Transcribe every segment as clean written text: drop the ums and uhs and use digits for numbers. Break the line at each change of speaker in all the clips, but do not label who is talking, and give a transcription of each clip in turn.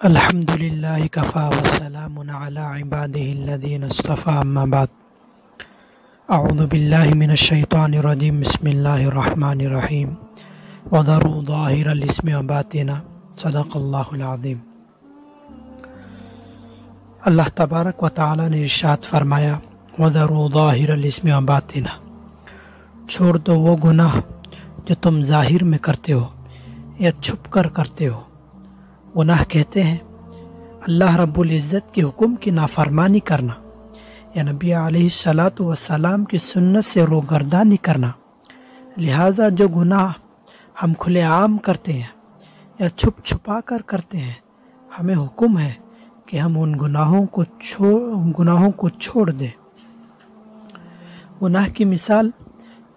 الحمد لله كفى وسلام على عباده الذين اصطفى أما بعد أعوذ بالله من الشيطان الرجيم بسم الله الرحمن الرحيم وذروا ظاهر الاسم وباطنه صدق الله العظيم۔ اللہ تبارک و تعالی نے ارشاد فرمایا وذروا ظاہر الاسم وباطنه، چھوڑ دو وہ گناہ جو تم ظاہر میں کرتے ہو یا چھپ کر کرتے ہو۔ گناہ کہتے ہیں اللہ رب العزت کے حکم کی نافرمانی کرنا یا نبی علیہ الصلاۃ والسلام کی سنت سے روگردانی کرنا۔ لہٰذا جو گناہ ہم کھلے عام کرتے ہیں یا چھپ چھپا کر کرتے ہیں، ہمیں حکم ہے کہ ہم ان گناہوں کو چھوڑ دیں۔ گناہ کی مثال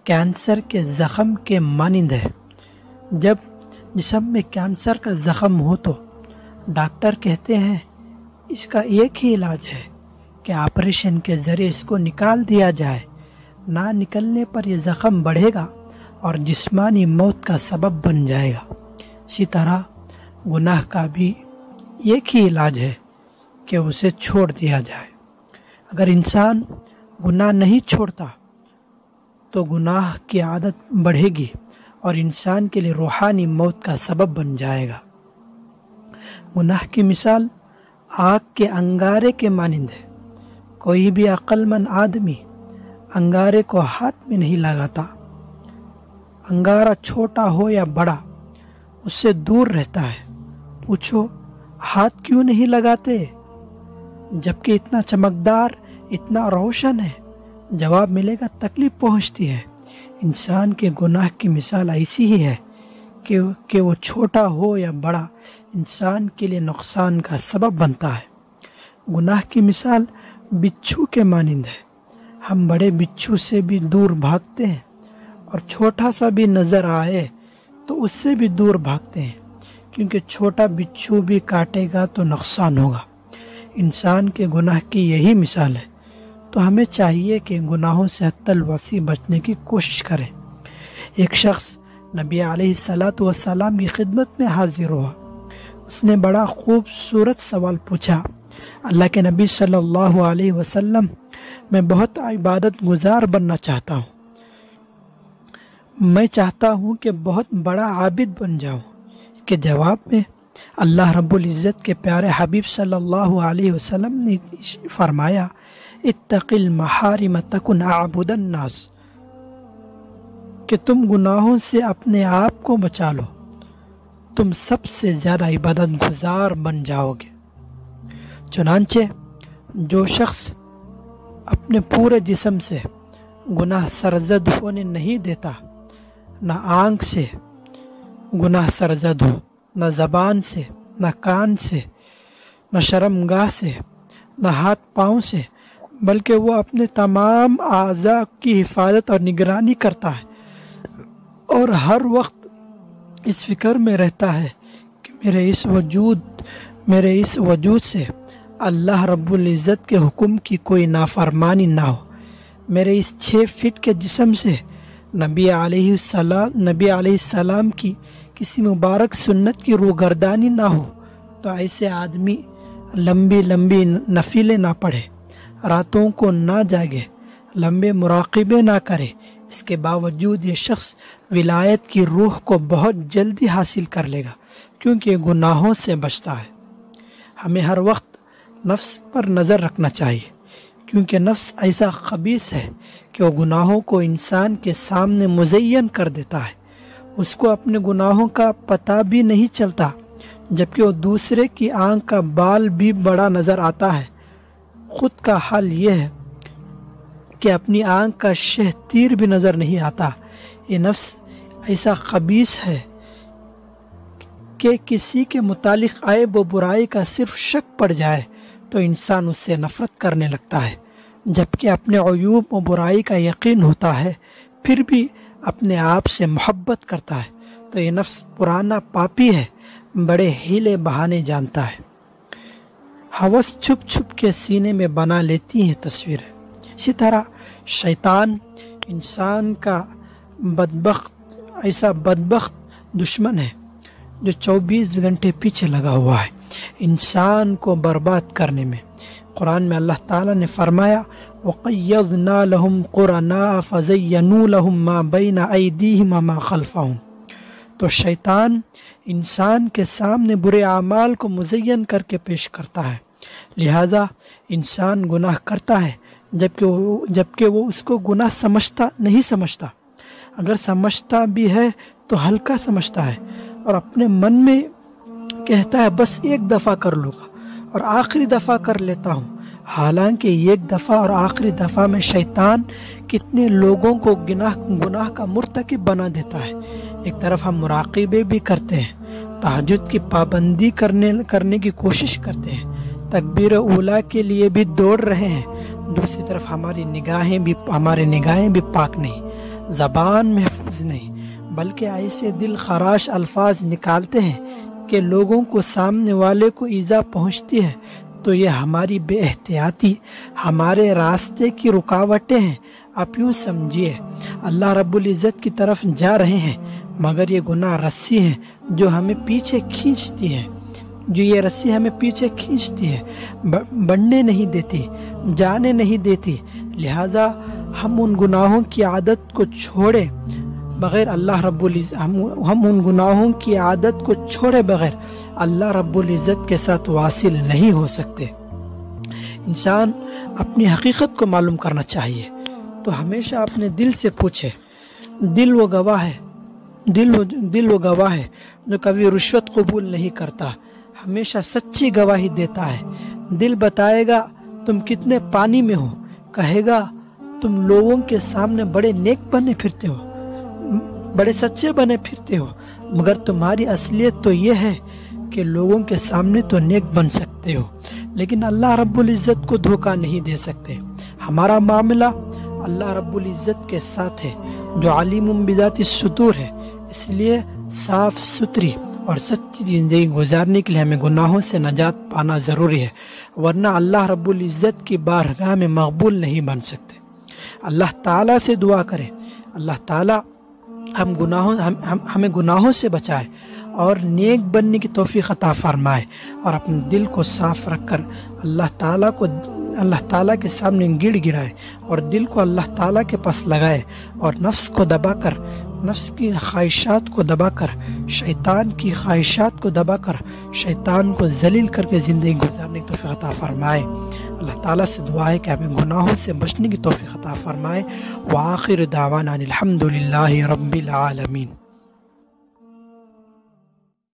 کینسر کے زخم کے مانند ہے۔ جب جسم میں کینسر کا زخم ہو تو ڈاکٹر کہتے ہیں اس کا ایک ہی علاج ہے کہ آپریشن کے ذریعے اس کو نکال دیا جائے، نہ نکلنے پر یہ زخم بڑھے گا اور جسمانی موت کا سبب بن جائے گا۔ اسی طرح گناہ کا بھی ایک ہی علاج ہے کہ اسے چھوڑ دیا جائے۔ اگر انسان گناہ نہیں چھوڑتا تو گناہ کی عادت بڑھے گی اور انسان کے لیے روحانی موت کا سبب بن جائے گا۔ گناہ کی مثال آگ کے انگارے کے مانند ہے۔ کوئی بھی عقل مند آدمی انگارے کو ہاتھ میں نہیں لگاتا۔ انگارہ چھوٹا ہو یا بڑا اس سے دور رہتا ہے۔ پوچھو ہاتھ کیوں نہیں لگاتے جبکہ اتنا چمکدار، اتنا روشن ہے؟ جواب ملے گا تکلیف پہنچتی ہے۔ انسان کے گناہ کی مثال ایسی ہی ہے کہ وہ چھوٹا ہو یا بڑا انسان کے لیے نقصان کا سبب بنتا ہے۔ گناہ کی مثال بچھو کے مانند ہے۔ ہم بڑے بچھو سے بھی دور بھاگتے ہیں اور چھوٹا سا بھی نظر آئے تو اس سے بھی دور بھاگتے ہیں، کیونکہ چھوٹا بچھو بھی کاٹے گا تو نقصان ہوگا۔ انسان کے گناہ کی یہی مثال ہے، تو ہمیں چاہیے کہ گناہوں سے حد الوسیع بچنے کی کوشش کریں۔ ایک شخص نبی علیہ الصلاۃ والسلام کی خدمت میں حاضر ہوا۔ اس نے بڑا خوبصورت سوال پوچھا، اللہ کے نبی صلی اللہ علیہ وسلم، میں بہت عبادت گزار بننا چاہتا ہوں، میں چاہتا ہوں کہ بہت بڑا عابد بن جاؤں۔ اس کے جواب میں اللہ رب العزت کے پیارے حبیب صلی اللہ علیہ وسلم نے فرمایا، اتق المحارم تکن اعبد الناس، کہ تم گناہوں سے اپنے آپ کو بچا لو، تم سب سے زیادہ عبادت گزار بن جاؤ گے۔ چنانچہ جو شخص اپنے پورے جسم سے گناہ سرزد ہونے نہیں دیتا، نہ آنکھ سے گناہ سرزد ہو، نہ زبان سے، نہ کان سے، نہ شرمگاہ سے، نہ ہاتھ پاؤں سے، بلکہ وہ اپنے تمام اعضاء کی حفاظت اور نگرانی کرتا ہے اور ہر وقت اس فکر میں رہتا ہے کہ میرے اس وجود سے اللہ رب العزت کے حکم کی کوئی نافرمانی نہ ہو، میرے اس 6 فٹ کے جسم سے نبی علیہ السلام کی کسی مبارک سنت کی روگردانی نہ ہو، تو ایسے آدمی لمبی نفلیں نہ پڑھے، راتوں کو نہ جاگے، لمبے مراقبے نہ کرے۔ اس کے باوجود یہ شخص ولایت کی روح کو بہت جلدی حاصل کر لے گا، کیونکہ گناہوں سے بچتا ہے۔ ہمیں ہر وقت نفس پر نظر رکھنا چاہیے، کیونکہ نفس ایسا خبیث ہے کہ وہ گناہوں کو انسان کے سامنے مزین کر دیتا ہے۔ اس کو اپنے گناہوں کا پتہ بھی نہیں چلتا، جبکہ وہ دوسرے کی آنکھ کا بال بھی بڑا نظر آتا ہے۔ خود کا حال یہ ہے کہ اپنی آنکھ کا شہ تیر بھی نظر نہیں آتا۔ یہ نفس ایسا خبیث ہے کہ کسی کے متعلق عیب و برائی کا صرف شک پڑ جائے تو انسان اس سے نفرت کرنے لگتا ہے، جبکہ اپنے عیوب و برائی کا یقین ہوتا ہے پھر بھی اپنے آپ سے محبت کرتا ہے۔ تو یہ نفس پرانا پاپی ہے، بڑے ہیلے بہانے جانتا ہے۔ ہوس چھپ چھپ کے سینے میں بنا لیتی ہے تصویریں۔ اسی طرح شیطان انسان کا ایسا بدبخت دشمن ہے جو 24 گھنٹے پیچھے لگا ہوا ہے۔ انسان کو برباد کرنے میں۔ قرآن میں اللہ تعالیٰ نے فرمایا وَقَيَّضْنَا لَهُمْ قُرَنَاءَ فَزَيَّنُوا لَهُمْ مَا بَيْنَ أَيْدِيهِمْ وَمَا خَلْفَهُمْ۔ تو شیطان انسان کے سامنے برے اعمال کو مزین کر کے پیش کرتا ہے، لہذا انسان گناہ کرتا ہے جبکہ وہ اس کو گناہ نہیں سمجھتا، اگر سمجھتا بھی ہے تو ہلکا سمجھتا ہے اور اپنے من میں کہتا ہے بس ایک دفعہ کر لوں گا اور آخری دفعہ کر لیتا ہوں، حالانکہ ایک دفعہ اور آخری دفعہ میں شیطان کتنے لوگوں کو گناہ کا مرتکب بنا دیتا ہے۔ ایک طرف ہم مراقبے بھی کرتے ہیں، تہجد کی پابندی کرنے کی کوشش کرتے ہیں، تکبیر اولیٰ کے لیے بھی دوڑ رہے ہیں، دوسری طرف ہماری نگاہیں بھی پاک نہیں، زبان محفوظ نہیں، بلکہ ایسے دل خراش الفاظ نکالتے ہیں کہ لوگوں کو سامنے والے کو ایذا پہنچتی ہے، تو یہ ہماری بے احتیاطی ہمارے راستے کی رکاوٹیں ہیں۔ آپ یوں سمجھیے اللہ رب العزت کی طرف جا رہے ہیں، مگر یہ گناہ رسی ہے جو ہمیں پیچھے کھینچتی ہے، یہ رسی ہمیں پیچھے کھینچتی ہے، بڑھنے نہیں دیتی، جانے نہیں دیتی۔ لہذا ہم ان گناہوں کی عادت کو چھوڑے بغیر ہم ان گناہوں کی عادت کو چھوڑے بغیر اللہ رب العزت کے ساتھ واصل نہیں ہو سکتے۔ انسان اپنی حقیقت کو معلوم کرنا چاہیے تو ہمیشہ اپنے دل سے پوچھے، دل وہ گواہ ہے جو کبھی رشوت قبول نہیں کرتا، ہمیشہ سچی گواہی دیتا ہے۔ دل بتائے گا تم کتنے پانی میں ہو، کہے گا تم لوگوں کے سامنے بڑے نیک بنے پھرتے ہو، بڑے سچے بنے پھرتے ہو، مگر تمہاری اصلیت تو یہ ہے کہ لوگوں کے سامنے تو نیک بن سکتے ہو لیکن اللہ رب العزت کو دھوکہ نہیں دے سکتے۔ ہمارا معاملہ اللہ رب العزت کے ساتھ ہے جو علیم بذات الصدور ہے، اس لیے صاف ستھری اور سچی زندگی گزارنے کے لیے ہمیں گناہوں سے نجات پانا ضروری ہے، ورنہ اللہ رب العزت کی بارگاہ میں مقبول نہیں بن سکتے۔ اللہ تعالیٰ سے دعا کریں، اللہ تعالیٰ ہمیں گناہوں سے بچائے اور نیک بننے کی توفیق عطا فرمائے، اور اپنے دل کو صاف رکھ کر اللہ تعالیٰ کے سامنے گڑ گڑائے اور دل کو اللہ تعالیٰ کے پاس لگائے، اور نفس کی خواہشات کو دبا کر، شیطان کی خواہشات کو دبا کر، شیطان کو ذلیل کر کے زندگی گزارنے کی توفیق عطا فرمائے۔ اللہ تعالیٰ سے دعا ہے کہ ہمیں گناہوں سے بچنے کی توفیق عطا فرمائے۔ وآخر دعوانا الحمد للہ رب العالمین۔